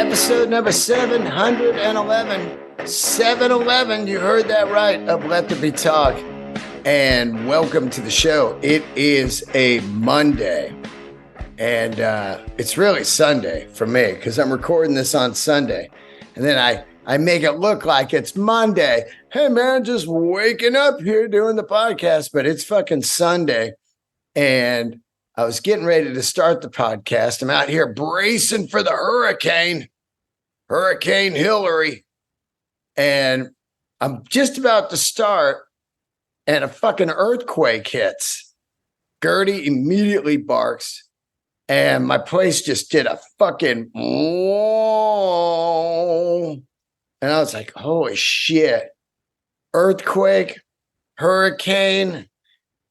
Episode number 711. 711, you heard that right, of Let There Be Talk. And welcome to the show. It is a Monday. And it's really Sunday for me because I'm recording this on Sunday. And then I make it look like it's Monday. Hey, man, just waking up here doing the podcast. But it's fucking Sunday. And I was getting ready to start the podcast. I'm out here bracing for the hurricane, Hurricane Hillary. And I'm just about to start, and a fucking earthquake hits. Gertie immediately barks, and my place just did a fucking whoa. And I was like, holy shit. Earthquake, hurricane.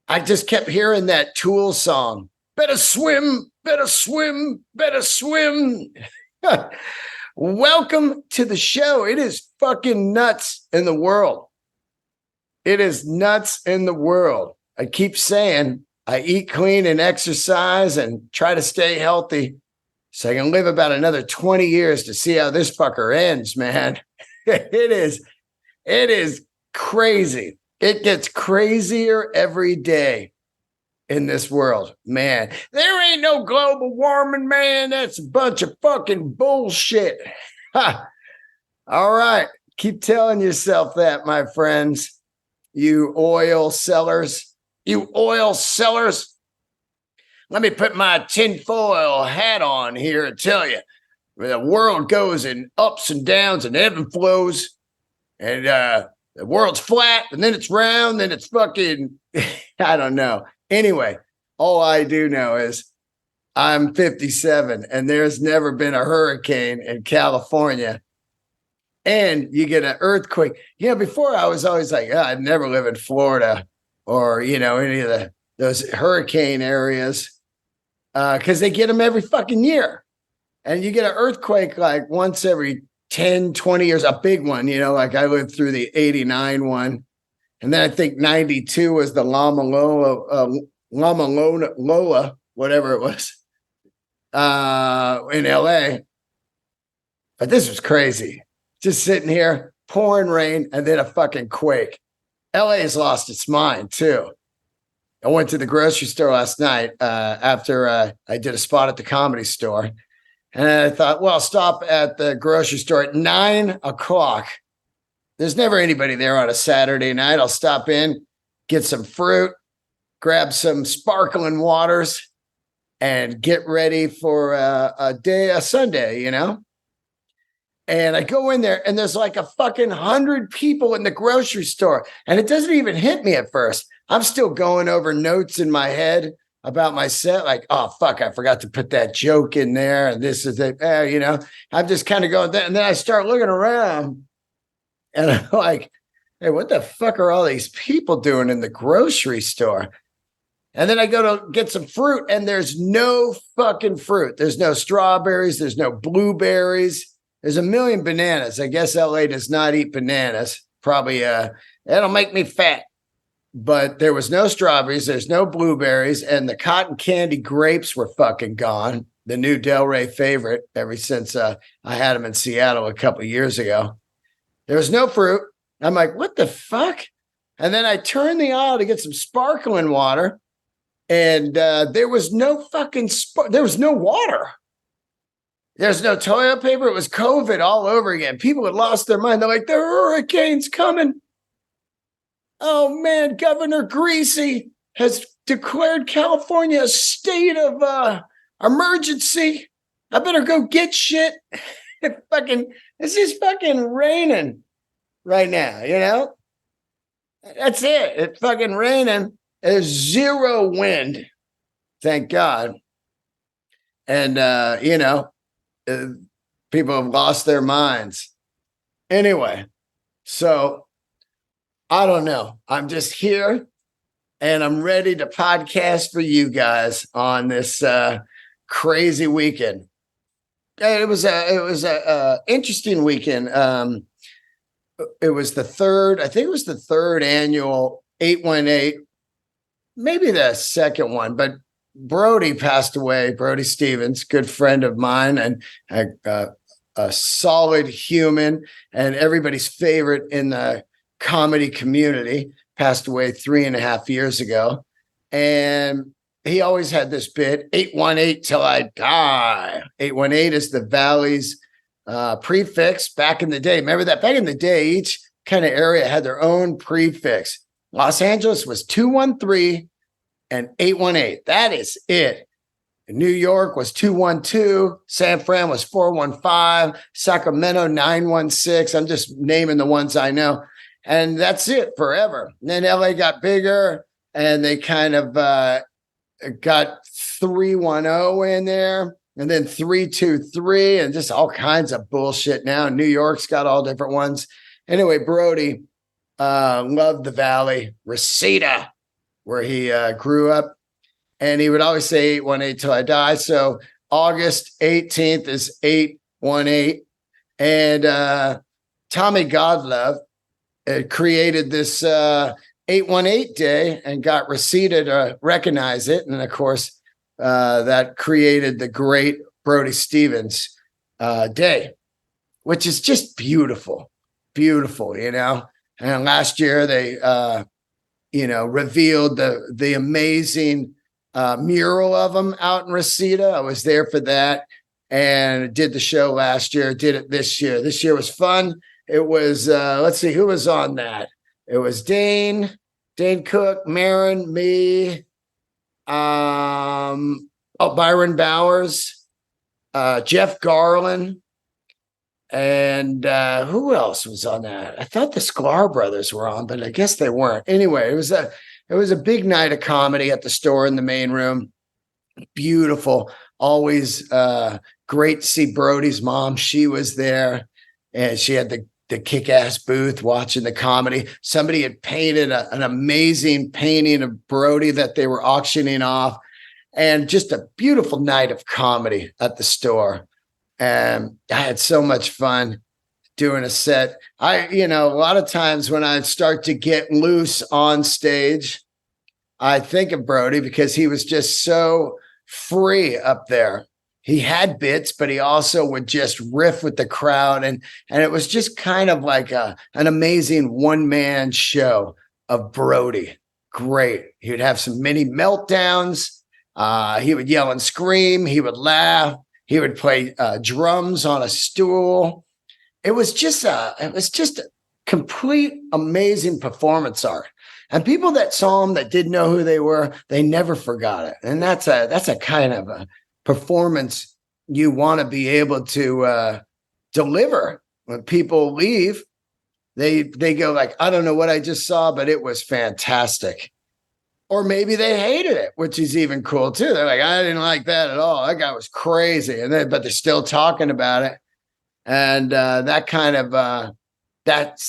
I just kept hearing that Tool song. Better swim, better swim, better swim. Welcome to the show. It is fucking nuts in the world. It is nuts in the world. I keep saying I eat clean and exercise and try to stay healthy so I can live about another 20 years to see how this fucker ends, man. It is crazy. It gets crazier every day in this world, man. There ain't no global warming, man. That's a bunch of fucking bullshit. Ha. All right. Keep telling yourself that, my friends. You oil sellers. You oil sellers. Let me put my tinfoil hat on here and tell you. The world goes in ups and downs and ebb and flows. And the world's flat, and then it's round, then it's fucking, I don't know. Anyway, all I do know is I'm 57, and there's never been a hurricane in California. And you get an earthquake. Before I was always like, I'd never live in Florida or, any of those hurricane areas because they get them every fucking year. And you get an earthquake like once every 10, 20 years, a big one, like I lived through the 89 one. And then I think 92 was the Lama Lola, whatever it was, in LA. But this was crazy. Just sitting here, pouring rain, and then a fucking quake. LA has lost its mind, too. I went to the grocery store last night after I did a spot at the Comedy Store. And I thought, well, I'll stop at the grocery store at 9 o'clock. There's never anybody there on a Saturday night. I'll stop in, get some fruit, grab some sparkling waters, and get ready for a Sunday, And I go in there, and there's like a fucking 100 people in the grocery store. And it doesn't even hit me at first. I'm still going over notes in my head about my set, like, oh, fuck, I forgot to put that joke in there. And this is it, I'm just kind of going there. And then I start looking around and I'm like, hey, what the fuck are all these people doing in the grocery store? And then I go to get some fruit and there's no fucking fruit. There's no strawberries. There's no blueberries. There's a million bananas. I guess LA does not eat bananas. Probably, that'll make me fat. But there was no strawberries, there's no blueberries, and the cotton candy grapes were fucking gone. The new Delray favorite ever since I had them in Seattle a couple of years ago. There was no fruit. I'm like, what the fuck? And then I turned the aisle to get some sparkling water, and there was no fucking there was no water. There's no toilet paper. It was COVID all over again. People had lost their mind. They're like, the hurricane's coming. Oh, man, Governor Greasy has declared California a state of emergency. I better go get shit. It's just fucking raining right now, That's it. It's fucking raining. There's zero wind. Thank God. And, people have lost their minds. Anyway, so I don't know. I'm just here and I'm ready to podcast for you guys on this crazy weekend. It was a interesting weekend. It was the third annual 818, maybe the second one, but Brody passed away. Brody Stevens, good friend of mine, and a solid human and everybody's favorite in the comedy community. Passed away 3.5 years ago. And he always had this bit, 818 till I die. 818 is the Valley's prefix back in the day. Remember that? Back in the day, each kind of area had their own prefix. Los Angeles was 213 and 818. That is it. New York was 212. San Fran was 415. Sacramento 916. I'm just naming the ones I know. And that's it forever. And then LA got bigger and they kind of got 310 in there and then 323 and just all kinds of bullshit now. New York's got all different ones. Anyway, Brody loved the Valley, Reseda, where he grew up. And he would always say 818 till I die. So August 18th is 818. And Tommy Godlove created this 818 day and got Reseda to recognize it. And of course, that created the great Brody Stevens day, which is just beautiful, beautiful, you know. And last year they, revealed the amazing mural of him out in Reseda. I was there for that and did the show last year, did it this year. This year was fun. It was, let's see, who was on that? It was Dane Cook, Marin, me, Byron Bowers, Jeff Garland, and who else was on that? I thought the Sklar brothers were on, but I guess they weren't. Anyway, it was a big night of comedy at the store in the main room. Beautiful. Always great to see Brody's mom. She was there and she had the kick-ass booth watching the comedy. Somebody had painted an amazing painting of Brody that they were auctioning off, and just a beautiful night of comedy at the store. And I had so much fun doing a set. A lot of times when I start to get loose on stage, I think of Brody because he was just so free up there. He had bits, but he also would just riff with the crowd. And it was just kind of like an amazing one-man show of Brody. Great. He would have some mini meltdowns. He would yell and scream. He would laugh. He would play drums on a stool. It was just a complete amazing performance art. And people that saw him that didn't know who they were, they never forgot it. And that's a kind of a performance you want to be able to deliver. When people leave, they go like, I don't know what I just saw, but it was fantastic. Or maybe they hated it, which is even cool too. They're like, I didn't like that at all. That guy was crazy. But they're still talking about it. And that's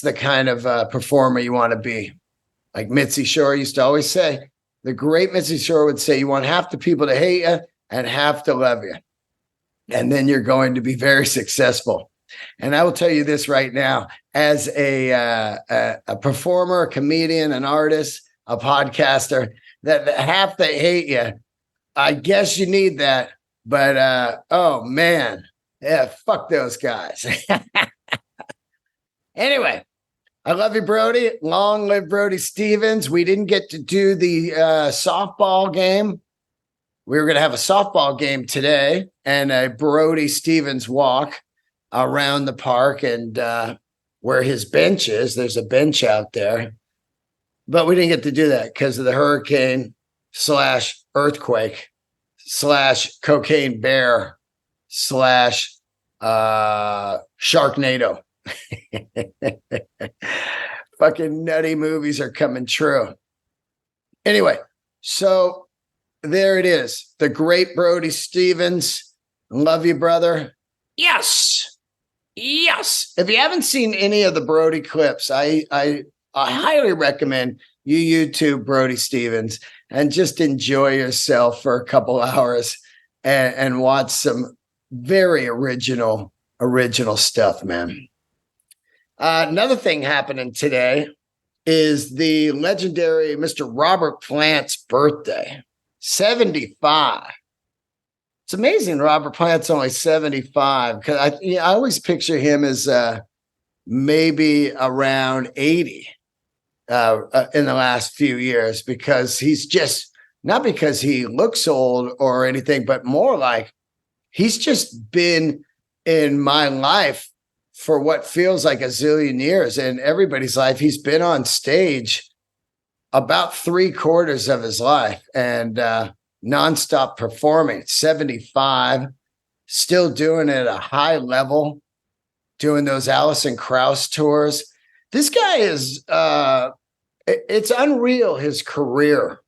the kind of performer you want to be. Like Mitzi Shore used to always say, the great Mitzi Shore would say, you want half the people to hate you and half to love you. And then you're going to be very successful. And I will tell you this right now, as a performer, a comedian, an artist, a podcaster, that half that hate you, I guess you need that. But, oh man, yeah, fuck those guys. Anyway, I love you, Brody. Long live Brody Stevens. We didn't get to do the softball game. We were going to have a softball game today and a Brody Stevens walk around the park and where his bench is. There's a bench out there. But we didn't get to do that because of the hurricane / earthquake / cocaine bear / Sharknado. Fucking nutty movies are coming true. Anyway, so there it is. The great Brody Stevens. Love you, brother. Yes. If you haven't seen any of the Brody clips, I highly recommend you YouTube Brody Stevens and just enjoy yourself for a couple hours and watch some very original stuff, man. Another thing happening today is the legendary Mr. Robert Plant's birthday, 75. It's amazing Robert Plant's only 75, because I always picture him as maybe around 80 in the last few years, because he's just, not because he looks old or anything, but more like he's just been in my life for what feels like a zillion years. In everybody's life, he's been on stage about 3/4 of his life, and nonstop performing. 75, still doing it at a high level, doing those Alison Krauss tours. This guy is, it's unreal, his career,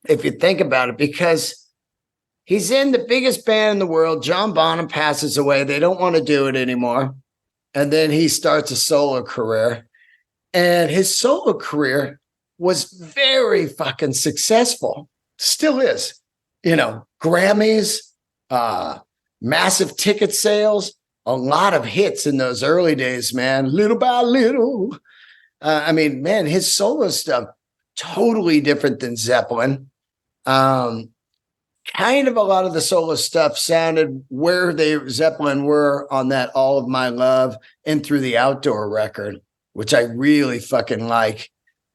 if you think about it, because he's in the biggest band in the world. John Bonham passes away. They don't want to do it anymore. And then he starts a solo career. And his solo career was very fucking successful. Still is. You know, Grammys, massive ticket sales, a lot of hits in those early days, man. Little by little. I mean, man, his solo stuff, totally different than Zeppelin. Kind of a lot of the solo stuff sounded where Zeppelin were on that All of My Love and Through the Outdoor record, which I really fucking like.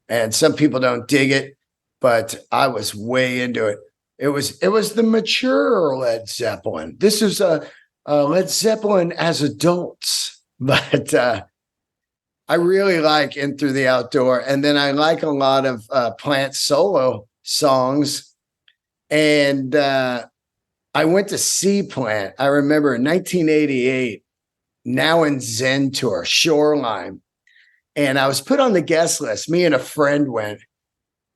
And some people don't dig it, but I was way into it. It was the mature Led Zeppelin. This is a Led Zeppelin as adults, but I really like In Through the Outdoor. And then I like a lot of Plant solo songs. And I went to see Plant. I remember in 1988, Now in Zen tour, Shoreline. And I was put on the guest list. Me and a friend went,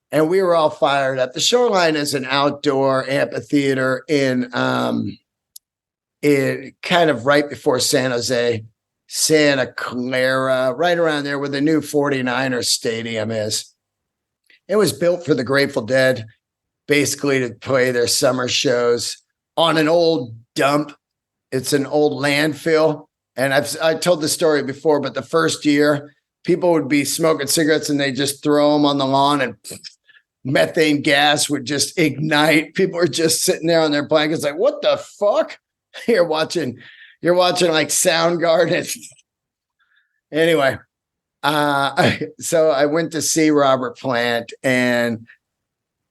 and we were all fired up. The Shoreline is an outdoor amphitheater in kind of right before San Jose, Santa Clara, right around there where the new 49ers stadium is. It was built for the Grateful Dead, basically to play their summer shows on an old dump. It's an old landfill. And I told the story before, but the first year, people would be smoking cigarettes and they just throw them on the lawn, and methane gas would just ignite. People were just sitting there on their blankets like, what the fuck? You're watching like Soundgarden. Anyway, so I went to see Robert Plant, and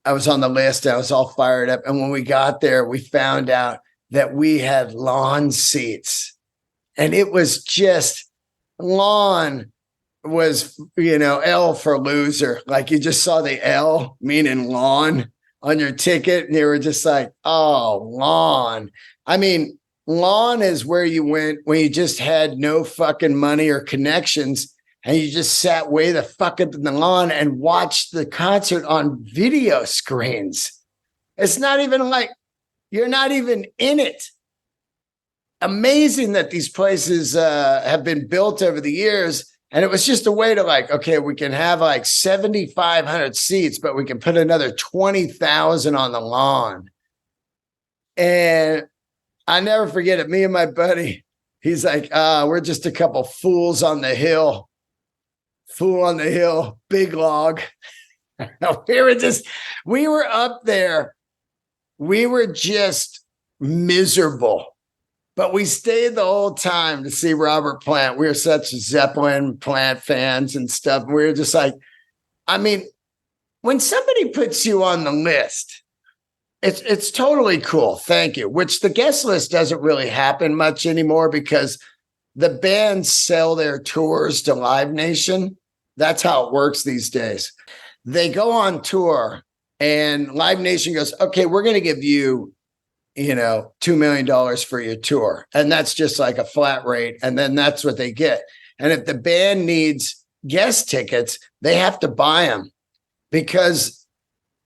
I was on the list. I was all fired up. And when we got there, we found out that we had lawn seats, and it was just lawn was, L for loser. Like you just saw the L, meaning lawn, on your ticket. And you were just like, oh, lawn. I mean, lawn is where you went when you just had no fucking money or connections, and you just sat way the fuck up in the lawn and watched the concert on video screens. It's not even like you're not even in it. Amazing that these places have been built over the years. And it was just a way to like, okay, we can have like 7,500 seats, but we can put another 20,000 on the lawn. And I never forget it. Me and my buddy, he's like, we're just a couple fools on the hill. Fool on the hill, big log. we were up there. We were just miserable, but we stayed the whole time to see Robert Plant. We were such Zeppelin Plant fans and stuff. We were just like, I mean, when somebody puts you on the list, it's totally cool. Thank you. Which the guest list doesn't really happen much anymore, because the bands sell their tours to Live Nation. That's how it works these days. They go on tour and Live Nation goes, okay, we're going to give you, $2 million for your tour. And that's just like a flat rate. And then that's what they get. And if the band needs guest tickets, they have to buy them, because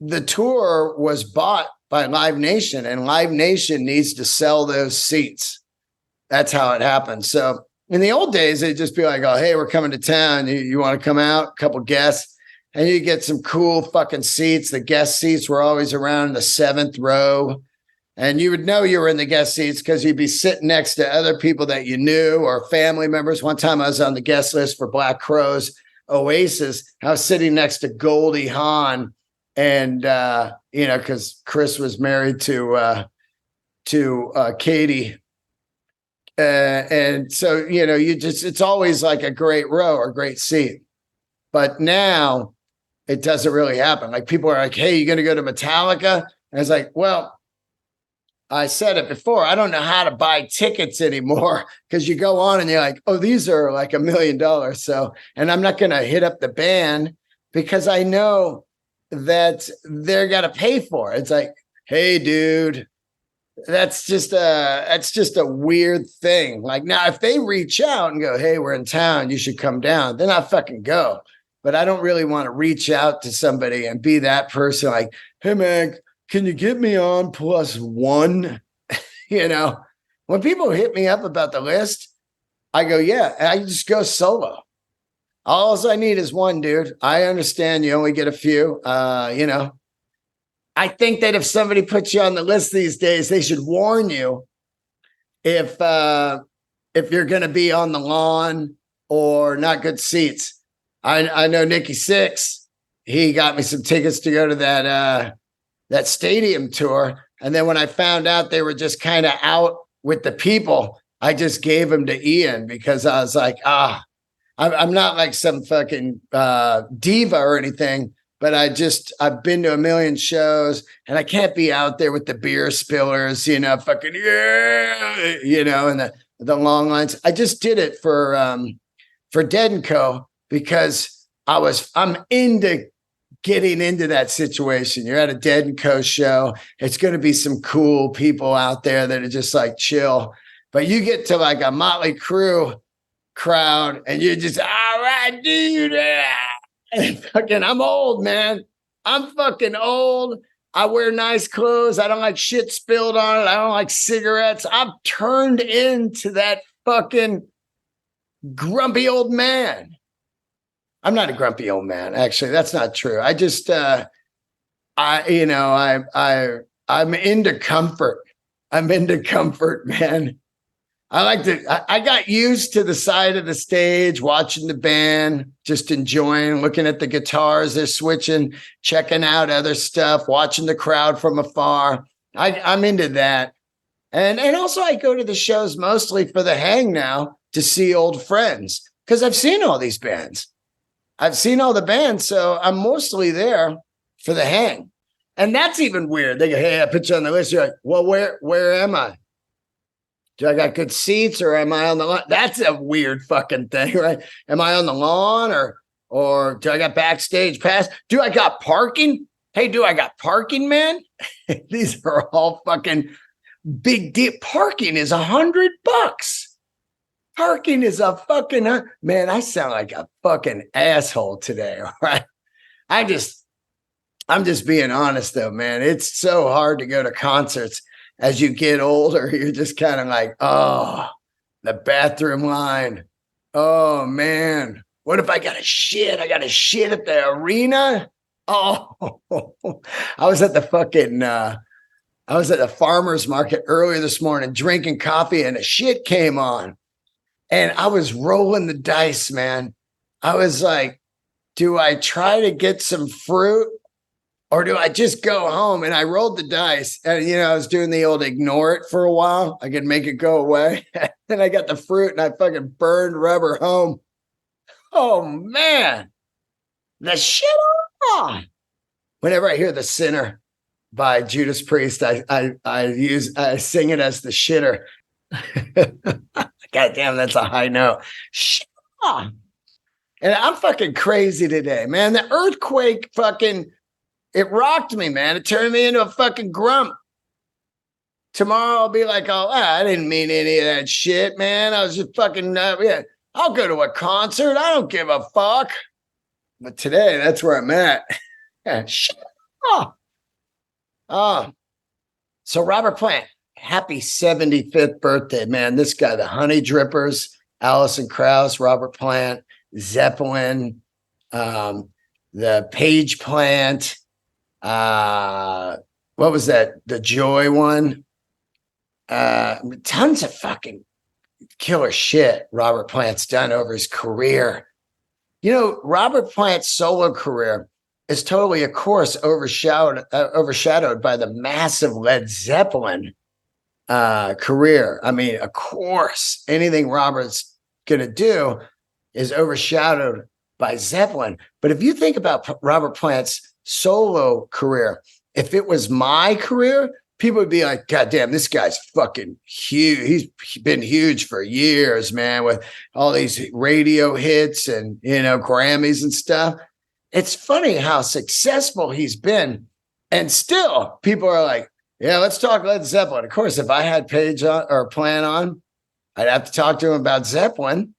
the tour was bought by Live Nation, and Live Nation needs to sell those seats. That's how it happens. So in the old days, they'd just be like, oh, hey, we're coming to town. You want to come out? A couple guests. And you get some cool fucking seats. The guest seats were always around the 7th row. And you would know you were in the guest seats because you'd be sitting next to other people that you knew or family members. One time I was on the guest list for Black Crowes Oasis. I was sitting next to Goldie Hawn. And, because Chris was married to Katie. And so, it's always like a great row or great seat. But now it doesn't really happen. Like people are like, hey, you going to go to Metallica? And it's like, well, I said it before. I don't know how to buy tickets anymore because you go on and you're like, oh, these are like $1 million. So, and I'm not going to hit up the band because I know that they're going to pay for it. It's like, hey, dude, that's just a weird thing. Like now, if they reach out and go, hey, we're in town, you should come down, then I fucking go. But I don't really want to reach out to somebody and be that person like, hey, man, can you get me on +1? When people hit me up about the list, I go, yeah, I just go solo. All I need is one, dude. I understand you only get a few. I think that if somebody puts you on the list these days, they should warn you if you're going to be on the lawn or not good seats. I know Nikki Sixx, he got me some tickets to go to that stadium tour. And then when I found out they were just kind of out with the people, I just gave them to Ian because I was like, I'm not like some fucking diva or anything, but I've been to 1 million shows and I can't be out there with the beer spillers, fucking, and the long lines. I just did it for Dead & Co. because I'm into getting into that situation. You're at a Dead & Co. show. It's going to be some cool people out there that are just like chill, but you get to like a Motley Crue crowd and you're just, all right, dude. And fucking, I'm old, man. I'm fucking old. I wear nice clothes. I don't like shit spilled on it. I don't like cigarettes. I've turned into that fucking grumpy old man. I'm not a grumpy old man. Actually, that's not true. I just, I'm into comfort. I'm into comfort, man. I got used to the side of the stage, watching the band, just enjoying, looking at the guitars they're switching, checking out other stuff, watching the crowd from afar. I'm into that. And also I go to the shows mostly for the hang now to see old friends because I've seen all these bands. I've seen all the bands, so I'm mostly there for the hang. And that's even weird. They go, hey, I put you on the list. You're like, well, where am I? Do I got good seats or am I on the lawn? That's a weird fucking thing, right? Am I on the lawn or do I got backstage pass? Do I got parking? Hey, do I got parking, man? These are all fucking big deal. Parking is $100. Parking is a fucking, man, I sound like a fucking asshole today, all right? I'm just being honest though, man. It's so hard to go to concerts. As you get older, you're just kind of like, oh, the bathroom line. Oh, man. What if I got to shit? I got to shit at the arena? Oh, I was at the farmer's market earlier this morning drinking coffee and a shit came on. And I was rolling the dice, man. I was like, do I try to get some fruit or do I just go home? And I rolled the dice and, I was doing the old ignore it for a while. I could make it go away. Then I got the fruit and I fucking burned rubber home. Oh, man. The shit on. Whenever I hear The Sinner by Judas Priest, I sing it as the shitter. God damn, that's a high note. Shit on. And I'm fucking crazy today, man. The earthquake it rocked me, man. It turned me into a fucking grump. Tomorrow I'll be like, oh, I didn't mean any of that shit, man. I was just fucking, yeah. I'll go to a concert. I don't give a fuck. But today, that's where I'm at. Yeah, shit. Oh. So Robert Plant, happy 75th birthday, man. This guy, the Honey Drippers, Alison Krauss, Robert Plant, Zeppelin, the Page Plant. What was that? The Joy one. Tons of fucking killer shit Robert Plant's done over his career. Robert Plant's solo career is totally, of course, overshadowed by the massive Led Zeppelin career. I mean, of course, anything Robert's going to do is overshadowed by Zeppelin. But if you think about Robert Plant's solo career, if it was my career, people would be like, God damn, this guy's fucking huge. He's been huge for years, man, with all these radio hits and, Grammys and stuff. It's funny how successful he's been. And still, people are like, yeah, let's talk Led Zeppelin. Of course, if I had Page on or Plant on, I'd have to talk to him about Zeppelin.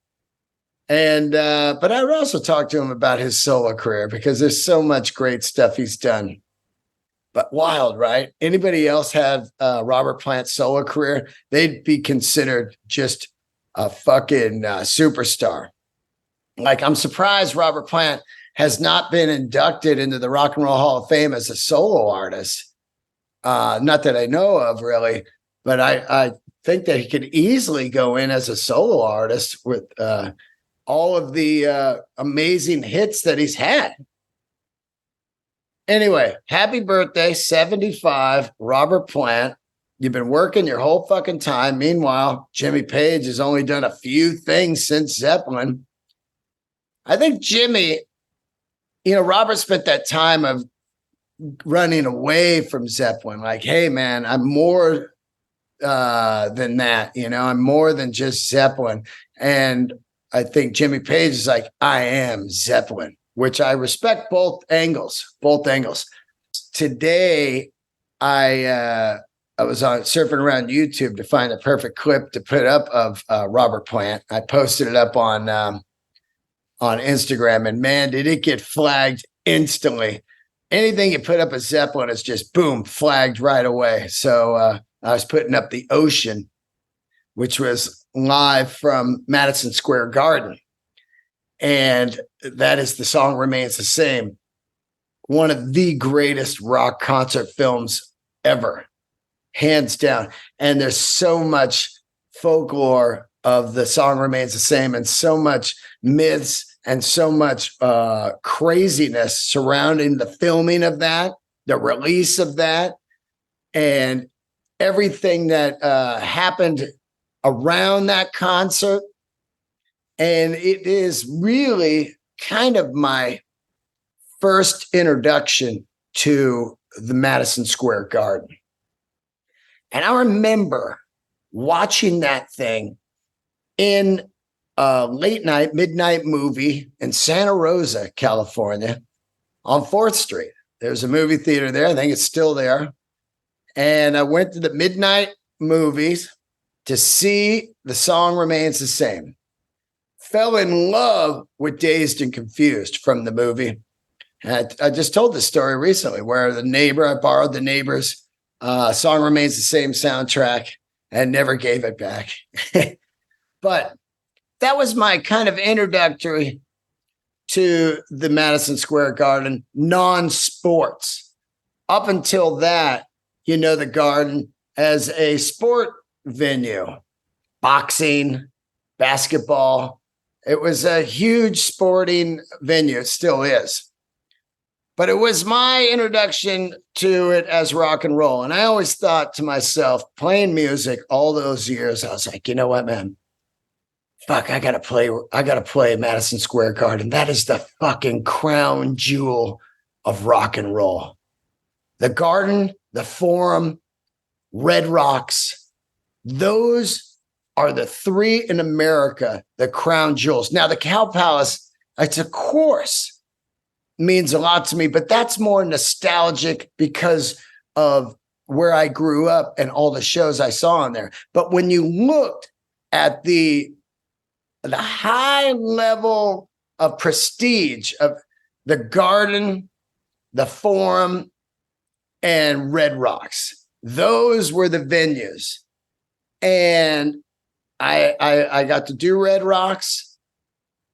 And but I would also talk to him about his solo career because there's so much great stuff he's done. But wild, right? Anybody else have Robert Plant's solo career, they'd be considered just a fucking superstar. Like, I'm surprised Robert Plant has not been inducted into the Rock and Roll Hall of Fame as a solo artist. Not that I know of, really, but I think that he could easily go in as a solo artist with all of the amazing hits that he's had. Anyway, happy birthday, 75, Robert Plant. You've been working your whole fucking time. Meanwhile, Jimmy Page has only done a few things since Zeppelin. I think Jimmy, Robert spent that time of running away from Zeppelin. Like, hey, man, I'm more than that. I'm more than just Zeppelin. And I think Jimmy Page is like, I am Zeppelin, which I respect both angles. Today, I was surfing around YouTube to find the perfect clip to put up of Robert Plant. I posted it up on Instagram, and man, did it get flagged instantly. Anything you put up a Zeppelin is just boom, flagged right away. So I was putting up The Ocean, which was live from Madison Square Garden. And that is The Song Remains the Same. One of the greatest rock concert films ever, hands down. And there's so much folklore of The Song Remains the Same and so much myths and so much craziness surrounding the filming of that, the release of that, and everything that happened around that concert. And it is really kind of my first introduction to the Madison Square Garden. And I remember watching that thing in a late night, midnight movie in Santa Rosa, California, on 4th Street. There's a movie theater there. I think it's still there. And I went to the midnight movies to see The Song Remains the Same. Fell in love with Dazed and Confused from the movie. And I just told this story recently where I borrowed the neighbor's Song Remains the Same soundtrack and never gave it back. But that was my kind of introductory to the Madison Square Garden, non-sports. Up until that, the Garden as a sport venue, boxing, basketball. It was a huge sporting venue. It still is. But it was my introduction to it as rock and roll. And I always thought to myself, playing music all those years, I was like, you know what, man? Fuck, I gotta play Madison Square Garden. That is the fucking crown jewel of rock and roll. The Garden, the Forum, Red Rocks, those are the three in America, the crown jewels. Now, the Cow Palace, it's of course means a lot to me, but that's more nostalgic because of where I grew up and all the shows I saw on there. But when you looked at the high level of prestige of the Garden, the Forum, and Red Rocks, those were the venues. And I got to do Red Rocks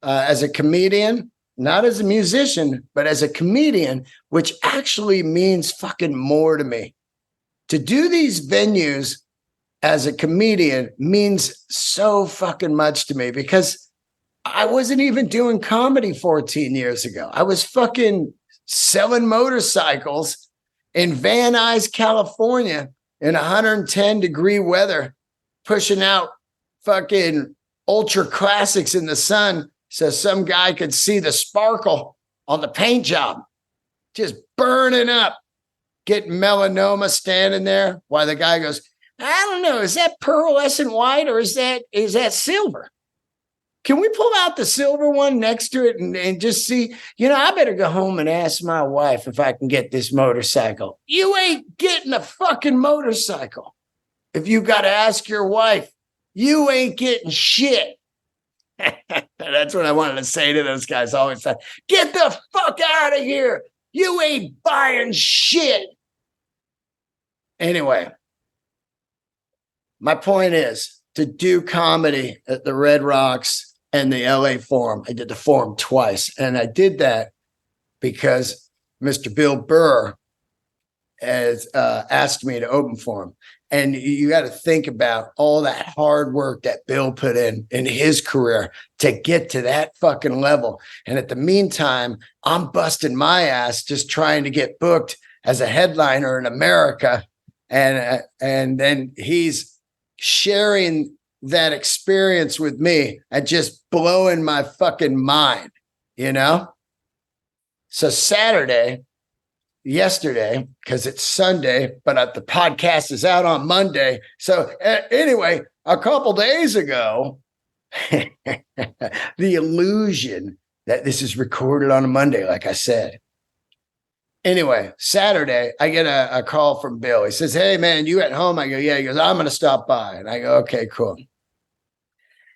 as a comedian, not as a musician, but as a comedian, which actually means fucking more to me. To do these venues as a comedian means so fucking much to me because I wasn't even doing comedy 14 years ago. I was fucking selling motorcycles in Van Nuys, California, in 110-degree weather, pushing out fucking ultra classics in the sun so some guy could see the sparkle on the paint job, just burning up, getting melanoma standing there while the guy goes, I don't know, is that pearlescent white or is that silver? Can we pull out the silver one next to it and just see, I better go home and ask my wife if I can get this motorcycle. You ain't getting a fucking motorcycle. If you got to ask your wife, you ain't getting shit. That's what I wanted to say to those guys always. Get the fuck out of here. You ain't buying shit. Anyway, my point is to do comedy at the Red Rocks and the LA Forum. I did the Forum twice. And I did that because Mr. Bill Burr has asked me to open for him. And you got to think about all that hard work that Bill put in his career to get to that fucking level. And at the meantime, I'm busting my ass just trying to get booked as a headliner in America. And then he's sharing that experience with me and just blowing my fucking mind, So yesterday, because it's Sunday, but the podcast is out on Monday. So anyway, a couple days ago, the illusion that this is recorded on a Monday, like I said. Anyway, Saturday, I get a call from Bill. He says, hey, man, you at home? I go, yeah. He goes, I'm going to stop by. And I go, okay, cool.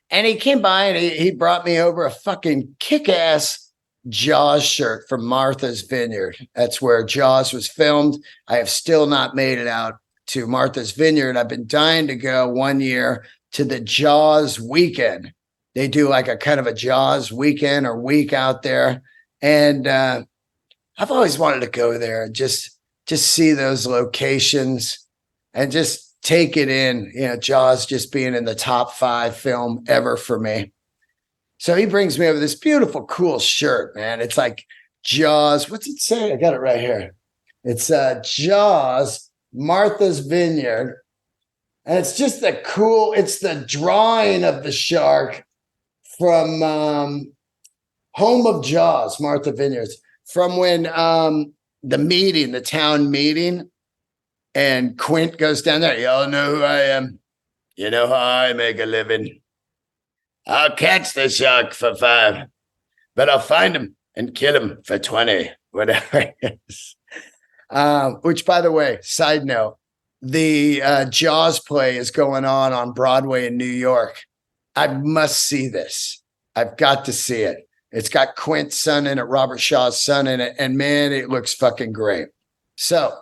And he came by and he brought me over a fucking kick-ass Jaws shirt from Martha's Vineyard. That's where Jaws was filmed. I have still not made it out to Martha's Vineyard. I've been dying to go one year to the Jaws weekend. They do like a kind of a Jaws weekend or week out there. And I've always wanted to go there and just see those locations and just take it in, Jaws just being in the top 5 film ever for me. So he brings me over this beautiful, cool shirt, man. It's like Jaws. What's it say? I got it right here. It's Jaws, Martha's Vineyard. And it's just it's the drawing of the shark from Home of Jaws, Martha Vineyards, from when the town meeting, and Quint goes down there. Y'all know who I am. You know how I make a living. I'll catch the shark for 5, but I'll find him and kill him for 20, whatever it is. Which, by the way, side note, the Jaws play is going on Broadway in New York. I must see this. I've got to see it. It's got Quint's son in it, Robert Shaw's son in it, and man, it looks fucking great. So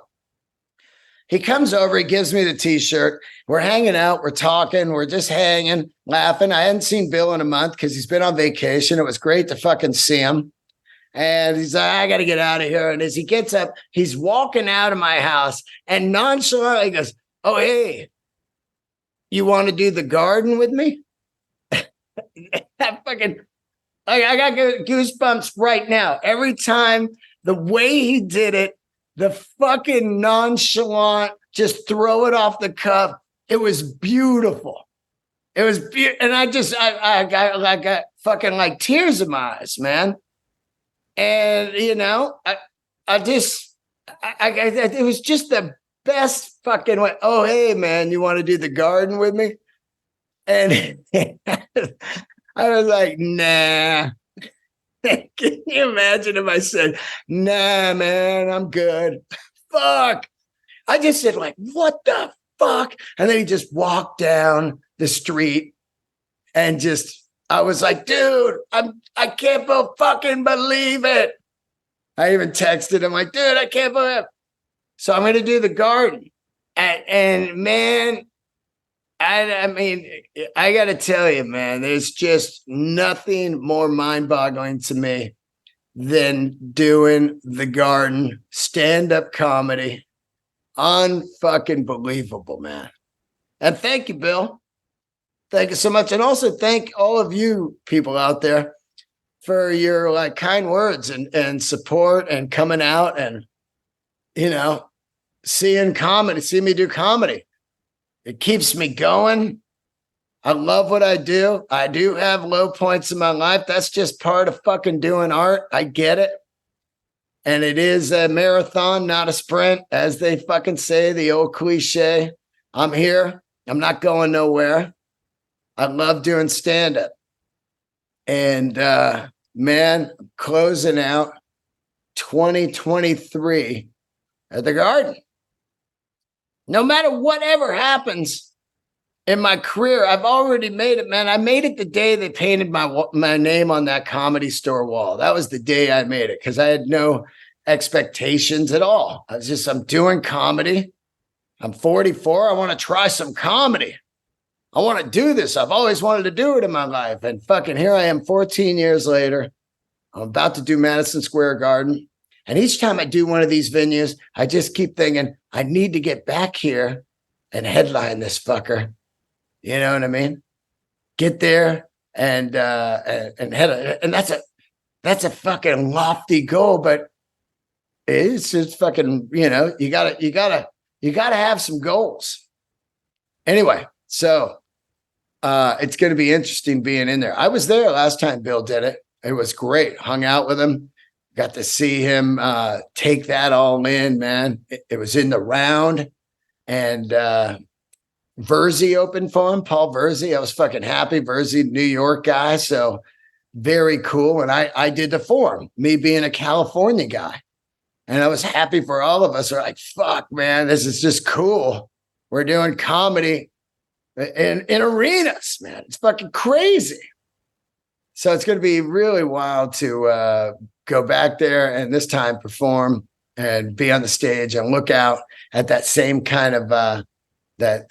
he comes over, he gives me the t-shirt. We're hanging out, we're talking, we're just hanging, laughing. I hadn't seen Bill in a month because he's been on vacation. It was great to fucking see him. And he's like, I got to get out of here. And as he gets up, he's walking out of my house and nonchalantly goes, oh, hey, you want to do the garden with me? I got goosebumps right now. Every time, the way he did it, the fucking nonchalant, just throw it off the cuff. It was beautiful. It was beautiful. And I got fucking like tears in my eyes, man. And, it was just the best fucking way. Oh, hey, man, you want to do the garden with me? And I was like, nah. Can you imagine if I said, nah, man, I'm good. Fuck. I just said, like, what the fuck? And then he just walked down the street and I was like, dude, I can't fucking believe it. I even texted him like, dude, I can't believe it. So I'm going to do the garden. And man, I mean, I got to tell you, man, there's just nothing more mind-boggling to me than doing the garden, stand-up comedy. Unfucking believable, man. And thank you, Bill. Thank you so much. And also thank all of you people out there for your like kind words and support and coming out and, seeing comedy, see me do comedy. It keeps me going. I love what I do. I do have low points in my life. That's just part of fucking doing art. I get it. And it is a marathon, not a sprint, as they fucking say, the old cliche. I'm here. I'm not going nowhere. I love doing stand-up. And man, closing out 2023 at the Garden. No matter whatever happens in my career, I've already made it, man. I made it the day they painted my name on that Comedy Store wall. That was the day I made it because I had no expectations at all. I'm doing comedy. I'm 44. I want to try some comedy. I want to do this. I've always wanted to do it in my life. And fucking here I am 14 years later. I'm about to do Madison Square Garden. And each time I do one of these venues, I just keep thinking, I need to get back here and headline this fucker. You know what I mean? Get there and head. And that's a fucking lofty goal, but it's just fucking, you gotta have some goals. Anyway, so it's going to be interesting being in there. I was there last time Bill did it. It was great. Hung out with him. Got to see him take that all in, man. It was in the round. And Verzi opened for him, Paul Verzi. I was fucking happy. Verzi, New York guy. So very cool. And I did the Forum, me being a California guy. And I was happy for all of us. We're like, fuck, man, this is just cool. We're doing comedy in arenas, man. It's fucking crazy. So it's going to be really wild to go back there and this time perform and be on the stage and look out at that same kind of that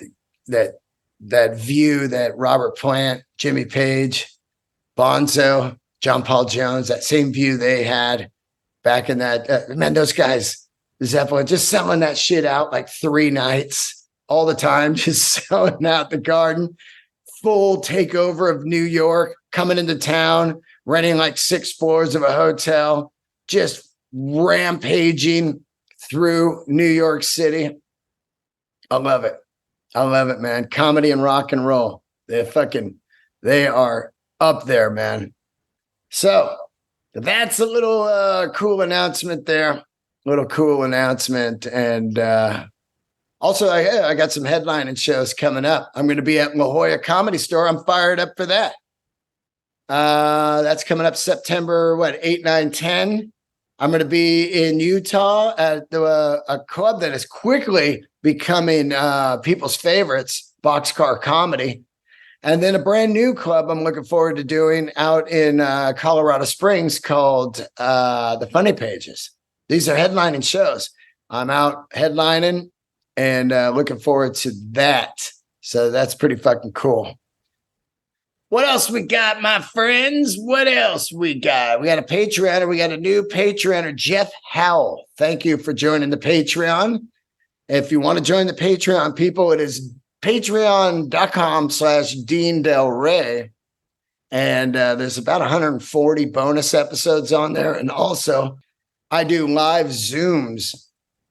view that Robert Plant, Jimmy Page, Bonzo, John Paul Jones, that same view they had back in that. Man, those guys, Zeppelin, just selling that shit out like 3 nights all the time, just selling out the Garden. Full takeover of New York, coming into town, renting like 6 floors of a hotel, just rampaging through New York City. I love it. I love it, man. Comedy and rock and roll. They are up there, man. So that's a little cool announcement there. Little cool announcement. And also, I got some headlining shows coming up. I'm going to be at La Jolla Comedy Store. I'm fired up for that. That's coming up September, 8, 9, 10. I'm going to be in Utah at a club that is quickly becoming people's favorites, Boxcar Comedy. And then a brand new club I'm looking forward to doing out in Colorado Springs called The Funny Pages. These are headlining shows. I'm out headlining and looking forward to that. So that's pretty fucking cool. What else we got, my friends? What else we got? We got a Patreon. We got a new Patreoner, Jeff Howell. Thank you for joining the Patreon. If you want to join the Patreon, people, it is patreon.com/Dean Del Rey. And there's about 140 bonus episodes on there. And also, I do live Zooms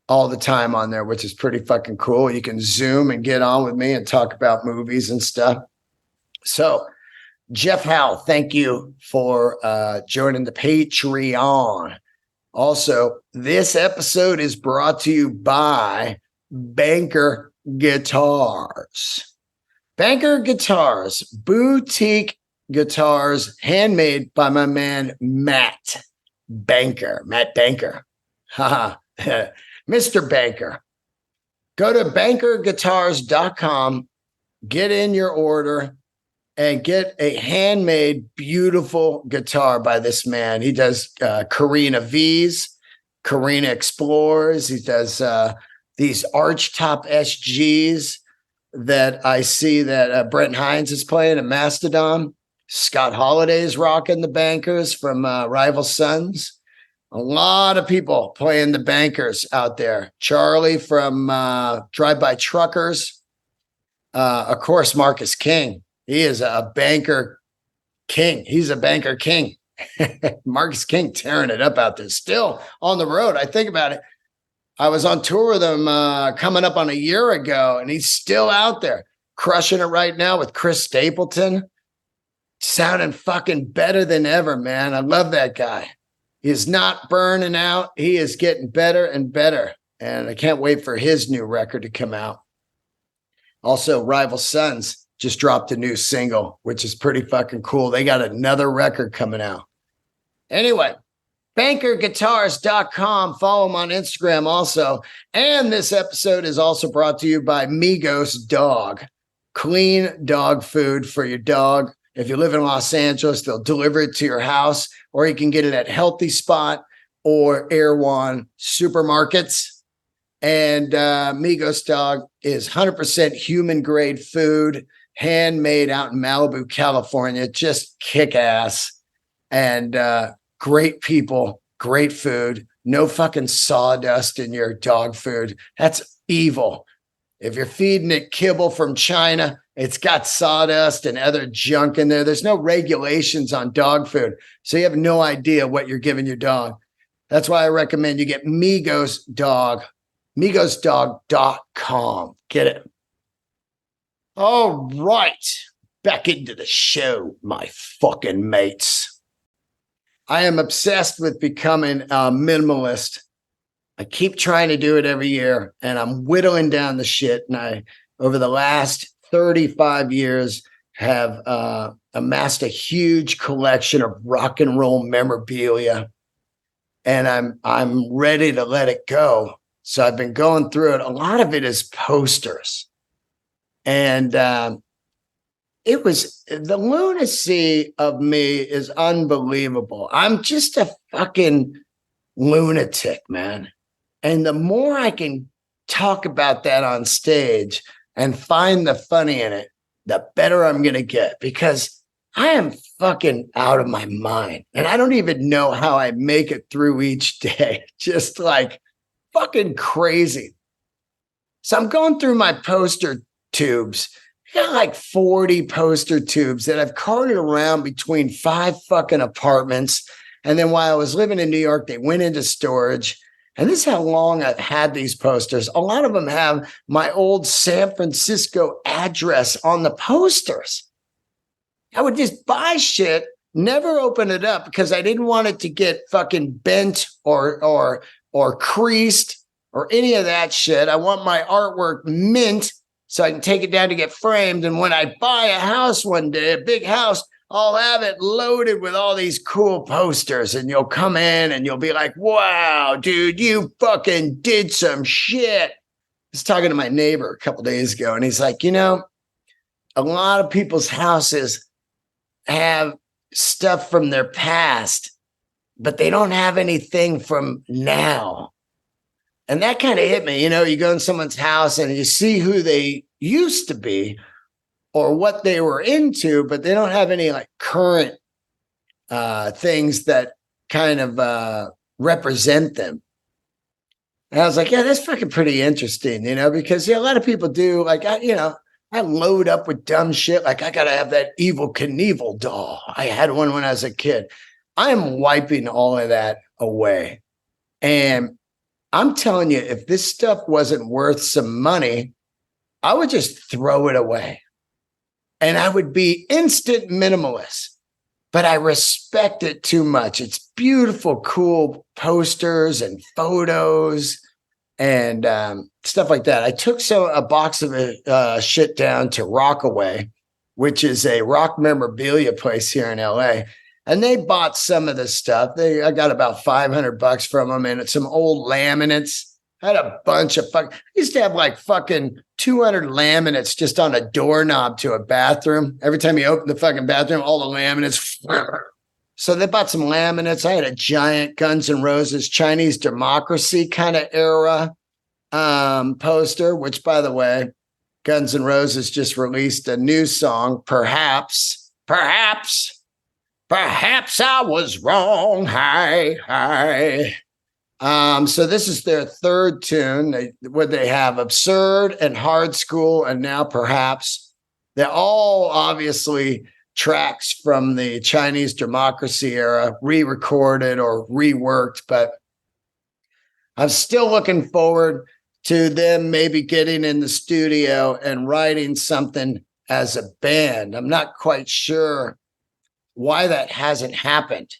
all the time on there, which is pretty fucking cool. You can Zoom and get on with me and talk about movies and stuff. So, Jeff Howell, thank you for joining the Patreon. Also, this episode is brought to you by Banker Guitars. Banker Guitars, boutique guitars, handmade by my man, Matt Banker. Haha, Mr. Banker. Go to bankerguitars.com, get in your order, and get a handmade, beautiful guitar by this man. He does Carina V's, Carina Explorers. He does these archtop SGs that I see that Brent Hines is playing at Mastodon. Scott Holliday's rocking the Bankers from Rival Sons. A lot of people playing the Bankers out there. Charlie from Drive-By Truckers. Of course, Marcus King. He is a banker king. He's a banker king. Marcus King tearing it up out there. Still on the road. I think about it. I was on tour with him coming up on a year ago, and he's still out there crushing it right now with Chris Stapleton. Sounding fucking better than ever, man. I love that guy. He is not burning out. He is getting better and better. And I can't wait for his new record to come out. Also, Rival Sons just dropped a new single, which is pretty fucking cool. They got another record coming out. Anyway, bankerguitars.com. Follow them on Instagram also. And this episode is also brought to you by Migos Dog. Clean dog food for your dog. If you live in Los Angeles, they'll deliver it to your house, or you can get it at Healthy Spot or Erewhon supermarkets. And Migos Dog is 100% human grade food, handmade out in Malibu, California. Just kick ass. And great people, great food. No fucking sawdust in your dog food. That's evil. If you're feeding it kibble from China, it's got sawdust and other junk in there. There's no regulations on dog food, so you have no idea what you're giving your dog. That's why I recommend you get Migos Dog, migosdog.com. Get it. All right. Back into the show, my fucking mates. I am obsessed with becoming a minimalist. I keep trying to do it every year, and I'm whittling down the shit. And I, over the last 35 years, have amassed a huge collection of rock and roll memorabilia, and I'm ready to let it go. So I've been going through it. A lot of it is posters, and it was the lunacy of me is unbelievable. I'm just a fucking lunatic, man. And the more I can talk about that on stage and find the funny in it, the better I'm going to get, because I am fucking out of my mind. And I don't even know how I make it through each day. Just like fucking crazy. So I'm going through my poster tubes. I got like 40 poster tubes that I've carted around between 5 fucking apartments. And then while I was living in New York, they went into storage. And this is how long I've had these posters. A lot of them have my old San Francisco address on the posters. I would just buy shit, never open it up because I didn't want it to get fucking bent or creased or any of that shit. I want my artwork mint so I can take it down to get framed. And when I buy a house one day, a big house, I'll have it loaded with all these cool posters, and you'll come in and you'll be like, wow, dude, you fucking did some shit. I was talking to my neighbor a couple days ago, and he's like, a lot of people's houses have stuff from their past, but they don't have anything from now. And that kind of hit me. You go in someone's house and you see who they used to be or what they were into, but they don't have any like current things that kind of represent them. And I was like, yeah, that's fucking pretty interesting, because a lot of people do. Like, I load up with dumb shit. Like, I got to have that Evil Knievel doll. I had one when I was a kid. I am wiping all of that away. And I'm telling you, if this stuff wasn't worth some money, I would just throw it away. And I would be instant minimalist, but I respect it too much. It's beautiful, cool posters and photos and stuff like that. I took a box of shit down to Rockaway, which is a rock memorabilia place here in LA. And they bought some of this stuff. I got about $500 from them, and it's some old laminates. I had a bunch of I used to have like fucking 200 laminates just on a doorknob to a bathroom. Every time you open the fucking bathroom, all the laminates. So they bought some laminates. I had a giant Guns N' Roses Chinese Democracy kind of era poster, which, by the way, Guns N' Roses just released a new song, Perhaps I was wrong. Hi. So this is their third tune. They have Absurd and Hard School and now Perhaps. They're all obviously tracks from the Chinese Democracy era, re-recorded or reworked. But I'm still looking forward to them maybe getting in the studio and writing something as a band. I'm not quite sure why that hasn't happened.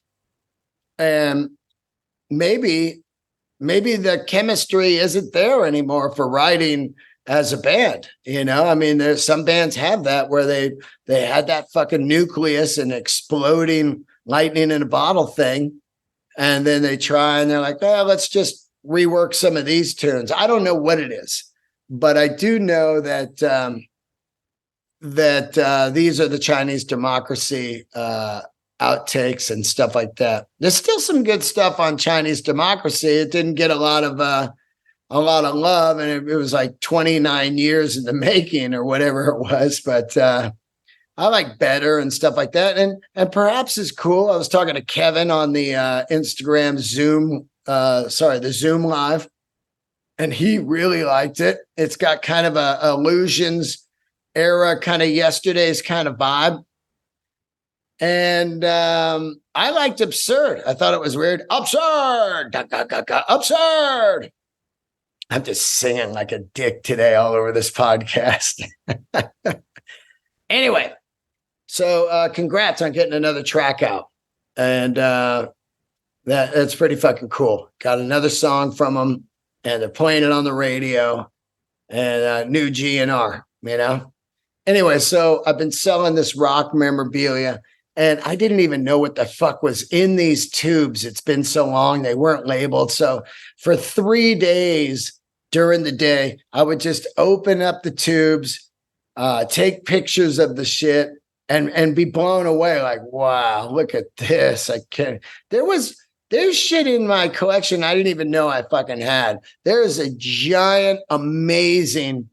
And maybe the chemistry isn't there anymore for writing as a band. I mean, there's some bands have that where they had that fucking nucleus and exploding lightning in a bottle thing. And then they try and they're like, oh, let's just rework some of these tunes. I don't know what it is, but I do know that these are the Chinese Democracy outtakes and stuff like that. There's still some good stuff on Chinese Democracy. It didn't get a lot of love, and it was like 29 years in the making or whatever it was. But I like Better and stuff like that, and perhaps is cool. I was talking to Kevin on the Instagram Zoom, the Zoom live, and he really liked it. It's got kind of a Illusions era, kind of Yesterday's kind of vibe. And I liked Absurd. I thought it was weird. Absurd! Absurd! I'm just singing like a dick today all over this podcast. Anyway, so congrats on getting another track out. And that's pretty fucking cool. Got another song from them, and they're playing it on the radio, and new GNR, Anyway, so I've been selling this rock memorabilia, and I didn't even know what the fuck was in these tubes. It's been so long. They weren't labeled. So for 3 days during the day, I would just open up the tubes, take pictures of the shit, and be blown away. Like, wow, look at this. I can't. There's shit in my collection I didn't even know I fucking had. There is a giant, amazing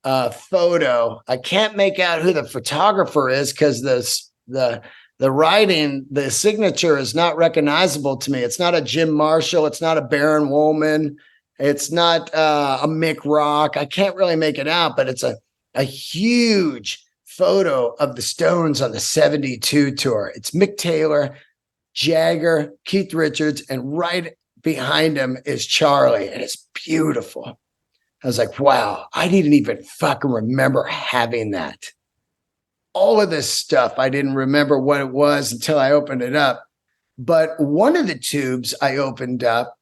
photo. I can't make out who the photographer is because the writing, the signature is not recognizable to me. It's not a Jim Marshall. It's not a Baron Woolman. It's not a Mick Rock. I can't really make it out, but it's a huge photo of the Stones on the 72 tour. It's Mick Taylor, Jagger, Keith Richards, and right behind him is Charlie, and it's beautiful. I was like, wow, I didn't even fucking remember having that. All of this stuff, I didn't remember what it was until I opened it up. But one of the tubes I opened up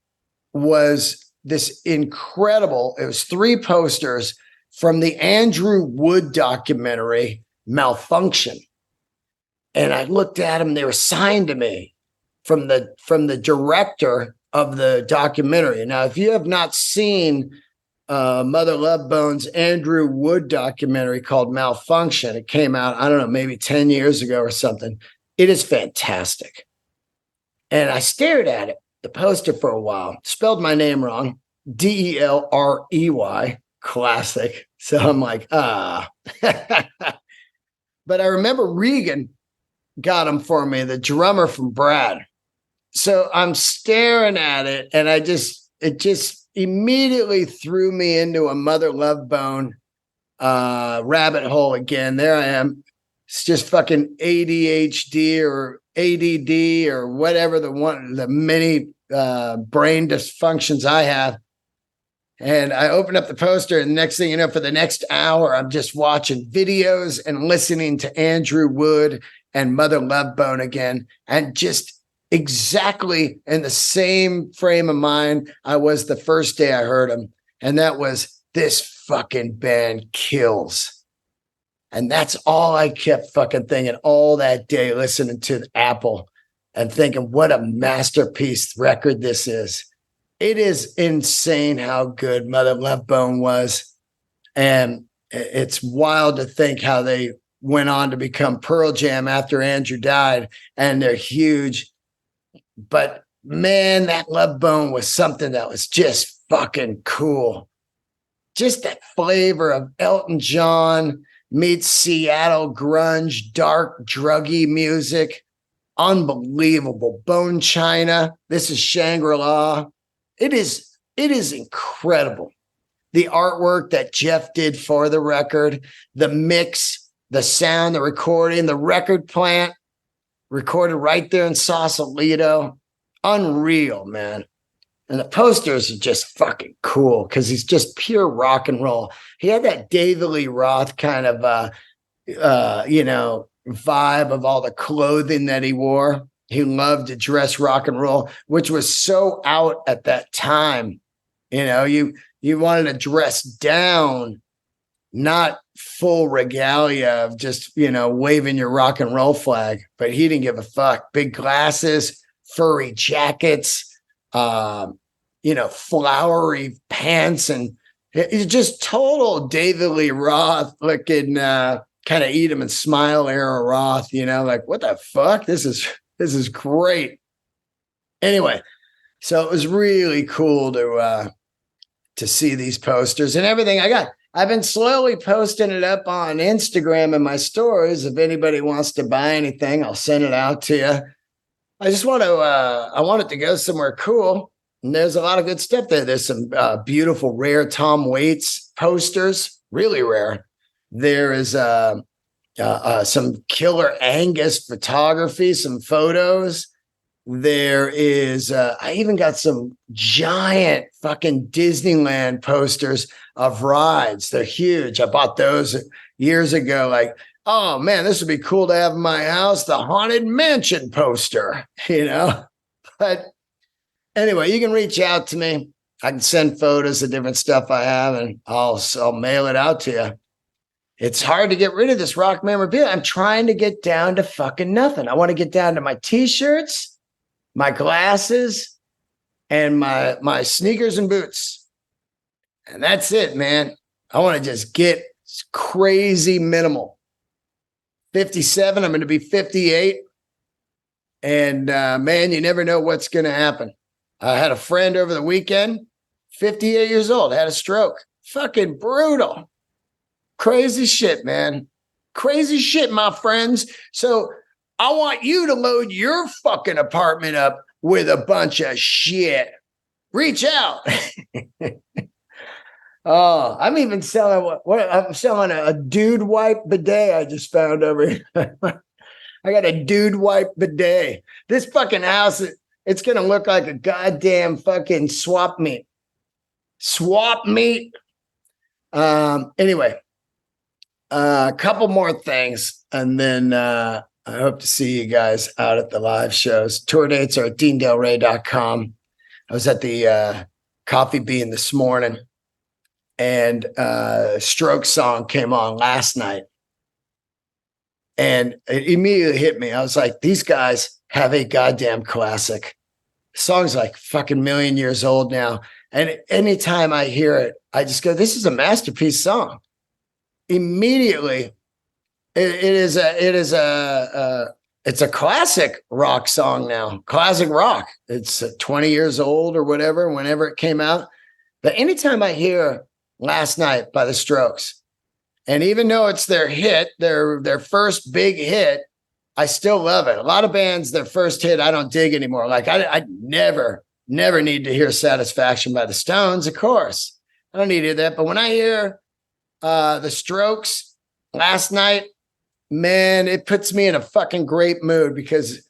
was this incredible, it was 3 posters from the Andrew Wood documentary, Malfunction. And I looked at them, they were signed to me from the director of the documentary. Now, if you have not seen Mother Love Bone's Andrew Wood documentary called Malfunction, it came out, I don't know, maybe 10 years ago or something. It is fantastic. And I stared at it, the poster, for a while, spelled my name wrong, Delrey, classic. So I'm like, But I remember Regan got them for me, the drummer from Brad. So I'm staring at it, and it just immediately threw me into a Mother Love Bone rabbit hole again. There I am. It's just fucking ADHD or ADD or whatever the many brain dysfunctions I have. And I opened up the poster, and next thing you know, for the next hour, I'm just watching videos and listening to Andrew Wood and Mother Love Bone again, and just exactly in the same frame of mind I was the first day I heard him. And that was, this fucking band kills. And that's all I kept fucking thinking all that day, listening to Apple and thinking, what a masterpiece record this is. It is insane how good Mother Love Bone was. And it's wild to think how they went on to become Pearl Jam after Andrew died, and they're huge. But man, that Love Bone was something that was just fucking cool. Just that flavor of Elton John meets Seattle grunge, dark, druggy music. Unbelievable. Bone China. This is Shangri-La. It is incredible. The artwork that Jeff did for the record, the mix, the sound, the recording, the record plant, recorded right there in Sausalito. Unreal, man. And the posters are just fucking cool because he's just pure rock and roll. He had that David Lee Roth kind of, vibe of all the clothing that he wore. He loved to dress rock and roll, which was so out at that time. You wanted to dress down, not full regalia of just, waving your rock and roll flag, but he didn't give a fuck. Big glasses, furry jackets, flowery pants, and it's just total David Lee Roth looking, kind of eat 'em and smile era Roth, like what the fuck? This is great. Anyway, so it was really cool to see these posters and everything. I've been slowly posting it up on Instagram and my stories. If anybody wants to buy anything, I'll send it out to you. I just want to, I want it to go somewhere cool. And there's a lot of good stuff there. There's some beautiful, rare Tom Waits posters, really rare. There is some killer Angus photography, some photos. There is, I even got some giant fucking Disneyland posters of rides. They're huge. I bought those years ago. Like, oh man, this would be cool to have in my house. The Haunted Mansion poster, But anyway, you can reach out to me. I can send photos of different stuff I have, and I'll mail it out to you. It's hard to get rid of this rock memorabilia. I'm trying to get down to fucking nothing. I want to get down to my t-shirts, my glasses, and my sneakers and boots. And that's it, man. I want to just get crazy minimal. 57, I'm going to be 58. And man, you never know what's going to happen. I had a friend over the weekend, 58 years old, had a stroke. Fucking brutal. Crazy shit, man. Crazy shit, my friends. So I want you to load your fucking apartment up with a bunch of shit. Reach out. Oh, I'm even selling I'm selling a dude wipe bidet I just found over here. I got a dude wipe bidet. This fucking house, it's going to look like a goddamn fucking swap meet. Swap meet. Anyway, a couple more things, and then I hope to see you guys out at the live shows. Tour dates are at deandelray.com. I was at the Coffee Bean this morning, and Stroke song came on last night. And it immediately hit me. I was like, these guys have a goddamn classic. The song's like fucking million years old now. And anytime I hear it, I just go, this is a masterpiece song. Immediately, it's a classic rock song now. Classic rock. It's 20 years old or whatever, whenever it came out. But anytime I hear Last Night by the Strokes, and even though it's their hit, their first big hit, I still love it. A lot of bands, their first hit, I don't dig anymore. Like I never need to hear Satisfaction by the Stones, of course. I don't need to hear that. But when I hear the Strokes, Last Night, man, it puts me in a fucking great mood because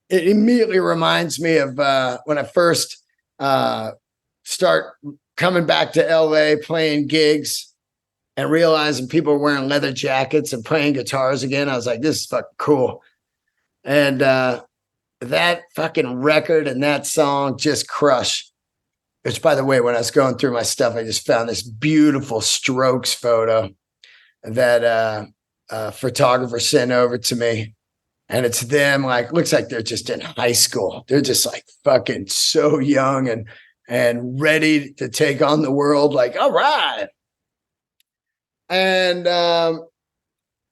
it immediately reminds me of when I first start coming back to LA, playing gigs, and realizing people were wearing leather jackets and playing guitars again. I was like, this is fucking cool. And that fucking record and that song just crushed. Which, by the way, when I was going through my stuff, I just found this beautiful Strokes photo that a photographer sent over to me. And it's them, like, looks like they're just in high school. They're just like fucking so young and ready to take on the world. Like, all right. And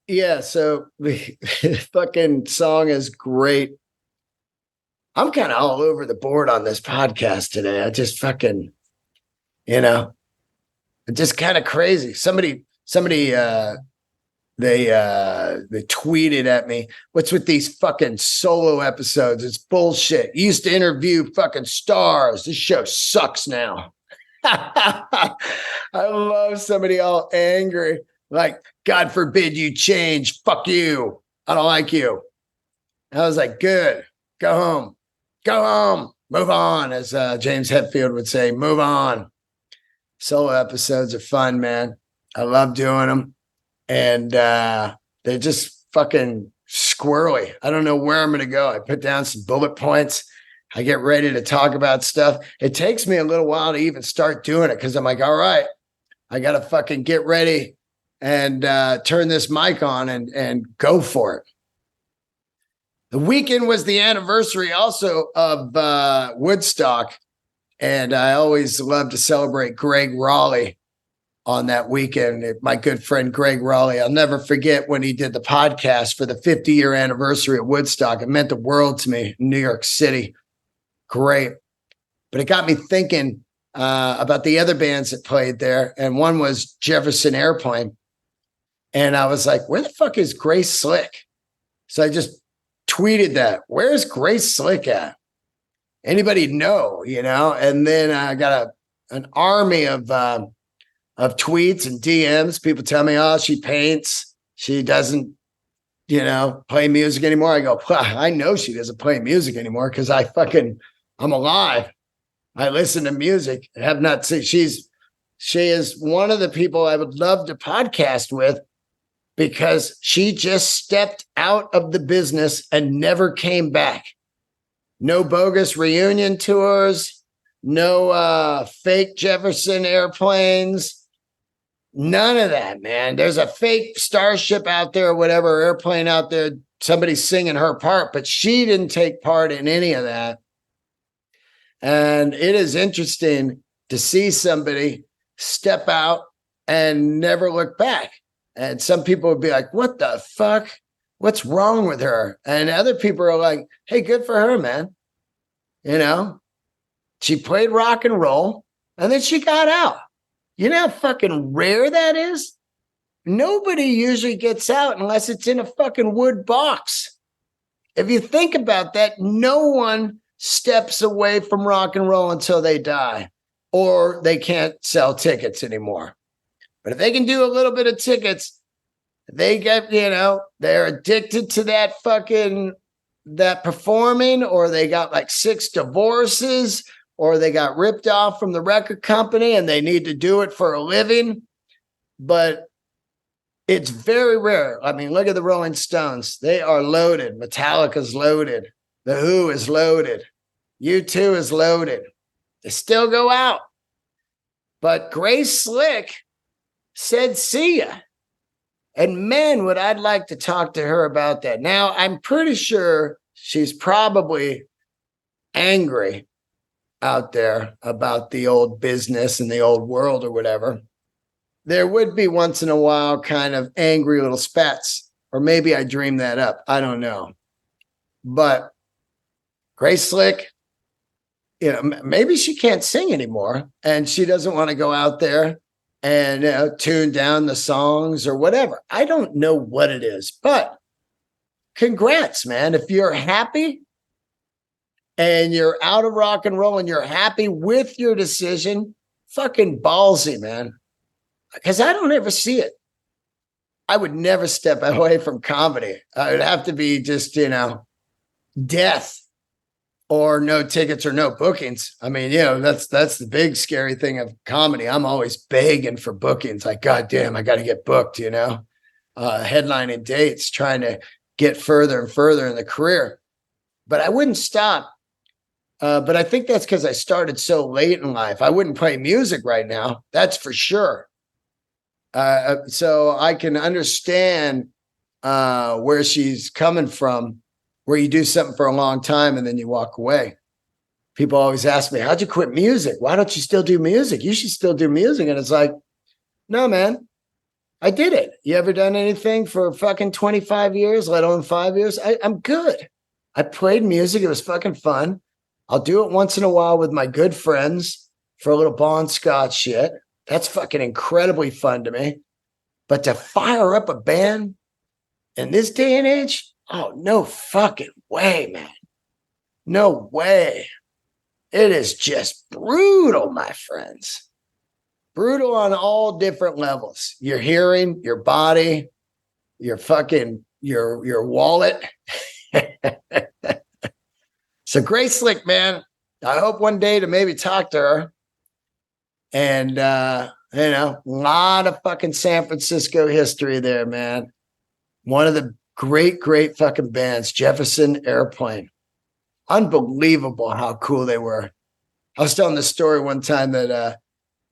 yeah, so the fucking song is great. I'm kind of all over the board on this podcast today. I just fucking, just kind of crazy. Somebody they tweeted at me, what's with these fucking solo episodes? It's bullshit. You used to interview fucking stars. This show sucks now. I love somebody all angry, like, God forbid you change. Fuck you. I don't like you. I was like, good. Go home. Go home. Move on, as James Hetfield would say, move on. Solo episodes are fun, man. I love doing them. And they're just fucking squirrely. I don't know where I'm going to go. I put down some bullet points. I get ready to talk about stuff. It takes me a little while to even start doing it because I'm like, all right, I got to fucking get ready and turn this mic on and go for it. The weekend was the anniversary also of Woodstock. And I always love to celebrate Greg Raleigh on that weekend. My good friend, Greg Raleigh. I'll never forget when he did the podcast for the 50-year anniversary of Woodstock. It meant the world to me in New York City. Great. But it got me thinking about the other bands that played there. And one was Jefferson Airplane. And I was like, where the fuck is Grace Slick? So I just tweeted that. Where's Grace Slick at? Anybody know, And then I got an army of tweets and DMs. People tell me, oh, she paints. She doesn't, play music anymore. I go, I know she doesn't play music anymore because I'm alive. I listen to music. I have not seen. She is one of the people I would love to podcast with because she just stepped out of the business and never came back. No bogus reunion tours, no fake Jefferson airplanes, none of that, man. There's a fake starship out there, or whatever, airplane out there, somebody's singing her part, but she didn't take part in any of that. And it is interesting to see somebody step out and never look back. And some people would be like, what the fuck? What's wrong with her? And other people are like, hey, good for her, man. She played rock and roll and then she got out. You know how fucking rare that is? Nobody usually gets out unless it's in a fucking wood box. If you think about that, no one steps away from rock and roll until they die or they can't sell tickets anymore. But if they can do a little bit of tickets, they get, they're addicted to that performing, or they got like 6 divorces, or they got ripped off from the record company and they need to do it for a living. But it's very rare. I mean, look at the Rolling Stones. They are loaded. Metallica's loaded. The Who is loaded. U2 is loaded. They still go out. But Grace Slick said, see ya. And man, would I'd like to talk to her about that. Now, I'm pretty sure she's probably angry out there about the old business and the old world or whatever. There would be once in a while kind of angry little spats, or maybe I dreamed that up. I don't know. But Grace Slick, maybe she can't sing anymore and she doesn't want to go out there and tune down the songs or whatever. I don't know what it is, but congrats, man. If you're happy and you're out of rock and roll and you're happy with your decision, fucking ballsy, man. Because I don't ever see it. I would never step away from comedy. It would have to be just, death or no tickets or no bookings. I mean, that's the big scary thing of comedy. I'm always begging for bookings. Like, God damn, I got to get booked, headlining dates, trying to get further and further in the career. But I wouldn't stop. But I think that's because I started so late in life. I wouldn't play music right now. That's for sure. So I can understand where she's coming from, where you do something for a long time and then you walk away. People always ask me, how'd you quit music? Why don't you still do music? You should still do music. And it's like, no, man, I did it. You ever done anything for fucking 25 years, let alone 5 years? I'm good. I played music. It was fucking fun. I'll do it once in a while with my good friends for a little Bon Scott shit. That's fucking incredibly fun to me. But to fire up a band in this day and age, oh, no fucking way, man. No way. It is just brutal, my friends. Brutal on all different levels. Your hearing, your body, your fucking, your wallet. So Grace Slick, man, I hope one day to maybe talk to her. And, a lot of fucking San Francisco history there, man. One of the great, great fucking bands, Jefferson Airplane. Unbelievable how cool they were. I was telling this story one time that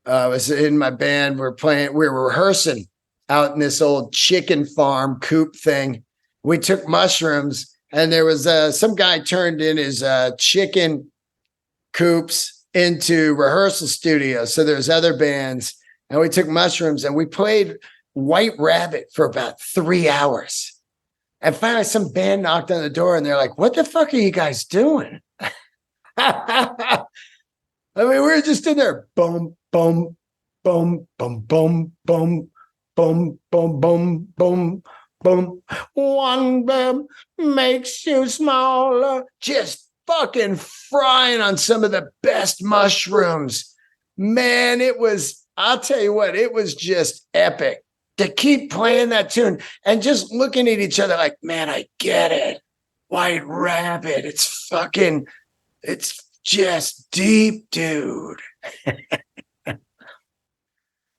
I was in my band. We were rehearsing out in this old chicken farm coop thing. We took mushrooms, and there was some guy turned in his chicken coops into rehearsal studios. So there's other bands, and we took mushrooms and we played White Rabbit for about 3 hours. And finally, some band knocked on the door, and they're like, "What the fuck are you guys doing?" I mean, we were just in there, boom, boom, boom, boom, boom, boom, boom, boom, boom, boom, boom. One boom makes you smaller. Just fucking frying on some of the best mushrooms. Man, I'll tell you what, it was just epic to keep playing that tune and just looking at each other like, man, I get it. White Rabbit. It's just deep, dude.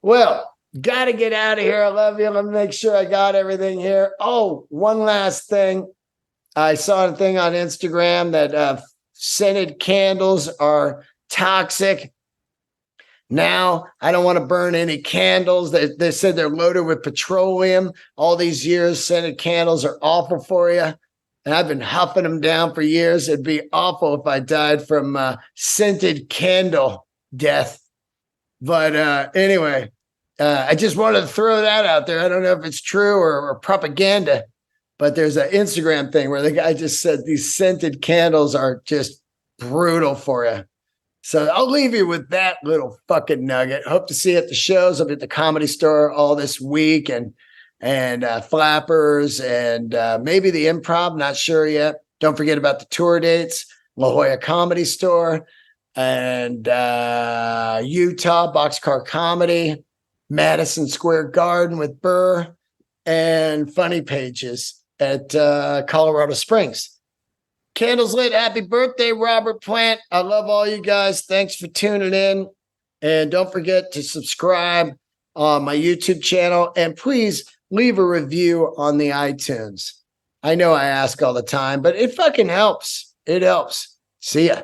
Well, got to get out of here. I love you. Let me make sure I got everything here. Oh, one last thing. I saw a thing on Instagram that scented candles are toxic. Now, I don't want to burn any candles. They said they're loaded with petroleum. All these years, scented candles are awful for you. And I've been huffing them down for years. It'd be awful if I died from scented candle death. But anyway, I just wanted to throw that out there. I don't know if it's true or propaganda, but there's an Instagram thing where the guy just said these scented candles are just brutal for you. So I'll leave you with that little fucking nugget. Hope to see you at the shows. I'll be at the Comedy Store all this week and Flappers and maybe the Improv. Not sure yet. Don't forget about the tour dates. La Jolla Comedy Store and Utah Boxcar Comedy, Madison Square Garden with Burr, and Funny Pages at Colorado Springs. Candles lit. Happy birthday, Robert Plant. I love all you guys. Thanks for tuning in. And don't forget to subscribe on my YouTube channel. And please leave a review on the iTunes. I know I ask all the time, but it fucking helps. It helps. See ya.